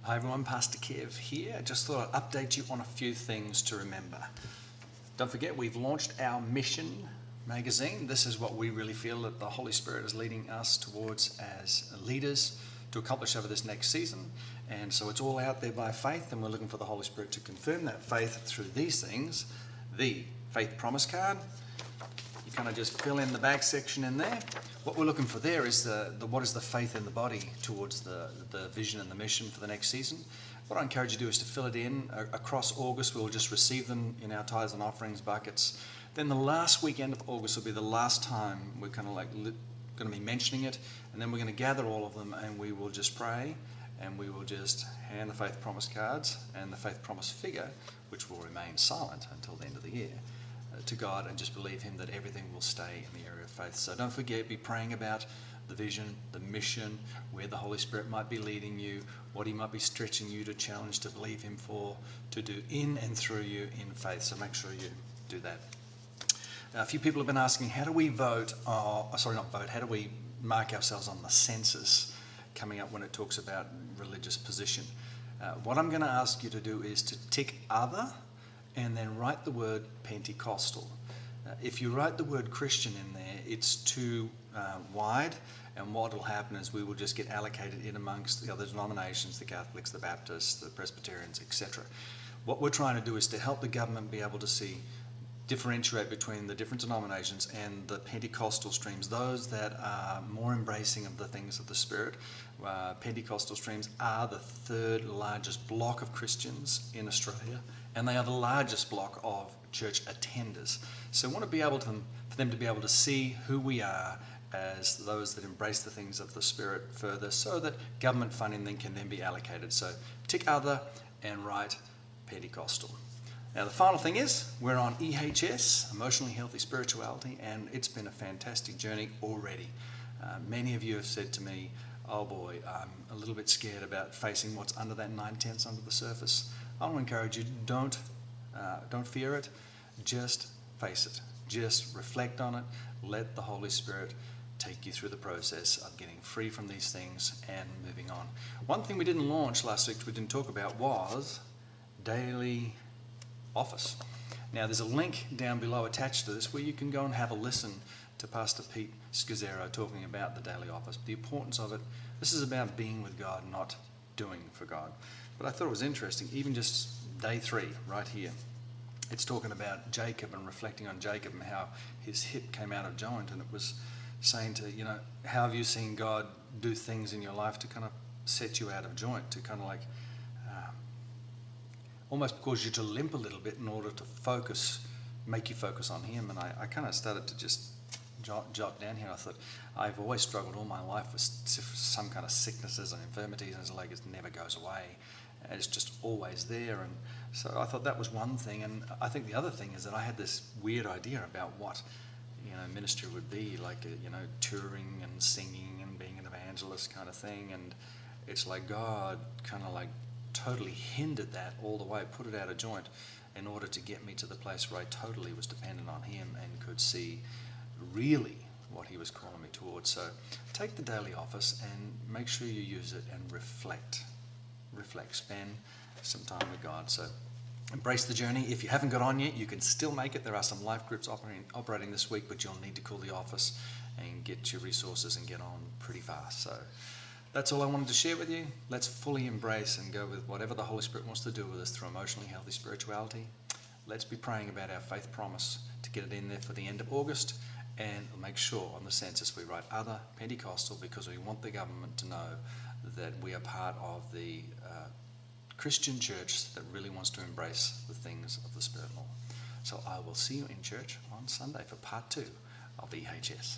Hi everyone, Pastor Kev here. I just thought I'd update you on a few things to remember. Don't forget, we've launched our mission magazine. This is what we really feel that the Holy Spirit is leading us towards as leaders to accomplish over this next season. And so it's all out there by faith, and we're looking for the Holy Spirit to confirm that faith through these things. The faith promise card. You kind of just fill in the back section in there. What we're looking for there is the what is the faith in the body towards the vision and the mission for the next season. What I encourage you to do is to fill it in. Across August, we'll just receive them in our tithes and offerings buckets. Then the last weekend of August will be the last time we're kind of like going to be mentioning it, and then we're going to gather all of them and we will just pray, and we will just hand the faith promise cards and the faith promise figure, which will remain silent until the end of the year, to God, and just believe Him that everything will stay in the area of faith. So don't forget, be praying about the vision, the mission, where the Holy Spirit might be leading you, what He might be stretching you to challenge, to believe Him for, to do in and through you in faith. So make sure you do that. Now, a few people have been asking, how do we how do we mark ourselves on the census coming up when it talks about religious position? What I'm going to ask you to do is to tick other and then write the word Pentecostal. If you write the word Christian in there, it's too wide, and what will happen is we will just get allocated in amongst the other denominations, the Catholics, the Baptists, the Presbyterians, etc. What we're trying to do is to help the government be able to differentiate between the different denominations and the Pentecostal streams, those that are more embracing of the things of the Spirit. Pentecostal streams are the third largest block of Christians in Australia, and they are the largest block of church attenders. So we want to be able for them to be able to see who we are as those that embrace the things of the Spirit further, so that government funding then can be allocated. So tick other and write Pentecostal. Now the final thing is, we're on EHS, Emotionally Healthy Spirituality, and it's been a fantastic journey already. Many of you have said to me, oh boy, I'm a little bit scared about facing what's under that 9/10 under the surface. I want to encourage you, don't fear it, just face it. Just reflect on it, let the Holy Spirit take you through the process of getting free from these things and moving on. One thing we didn't launch last week, we didn't talk about, was daily office. Now there's a link down below attached to this where you can go and have a listen to Pastor Pete Scazzero talking about the daily office, the importance of it. This is about being with God, not doing for God. But I thought it was interesting, even just day 3 right here. It's talking about Jacob and reflecting on Jacob and how his hip came out of joint, and it was saying to, how have you seen God do things in your life to kind of set you out of joint, to kind of like almost cause you to limp a little bit in order to make you focus on Him. And I kind of started to just jot down here. I thought, I've always struggled all my life with some kind of sicknesses and infirmities, and it's like it never goes away. It's just always there. And so I thought that was one thing. And I think the other thing is that I had this weird idea about what ministry would be, like touring and singing and being an evangelist kind of thing. And it's like God kind of like totally hindered that all the way, put it out of joint, in order to get me to the place where I totally was dependent on Him and could see really what He was calling me towards. So take the daily office and make sure you use it and reflect, spend some time with God. So embrace the journey. If you haven't got on yet, you can still make it. There are some life groups operating this week, but you'll need to call the office and get your resources and get on pretty fast. So that's all I wanted to share with you. Let's fully embrace and go with whatever the Holy Spirit wants to do with us through emotionally healthy spirituality. Let's be praying about our faith promise to get it in there for the end of August, and make sure on the census we write other Pentecostal, because we want the government to know that we are part of the Christian church that really wants to embrace the things of the Spirit more. So I will see you in church on Sunday for part 2 of EHS.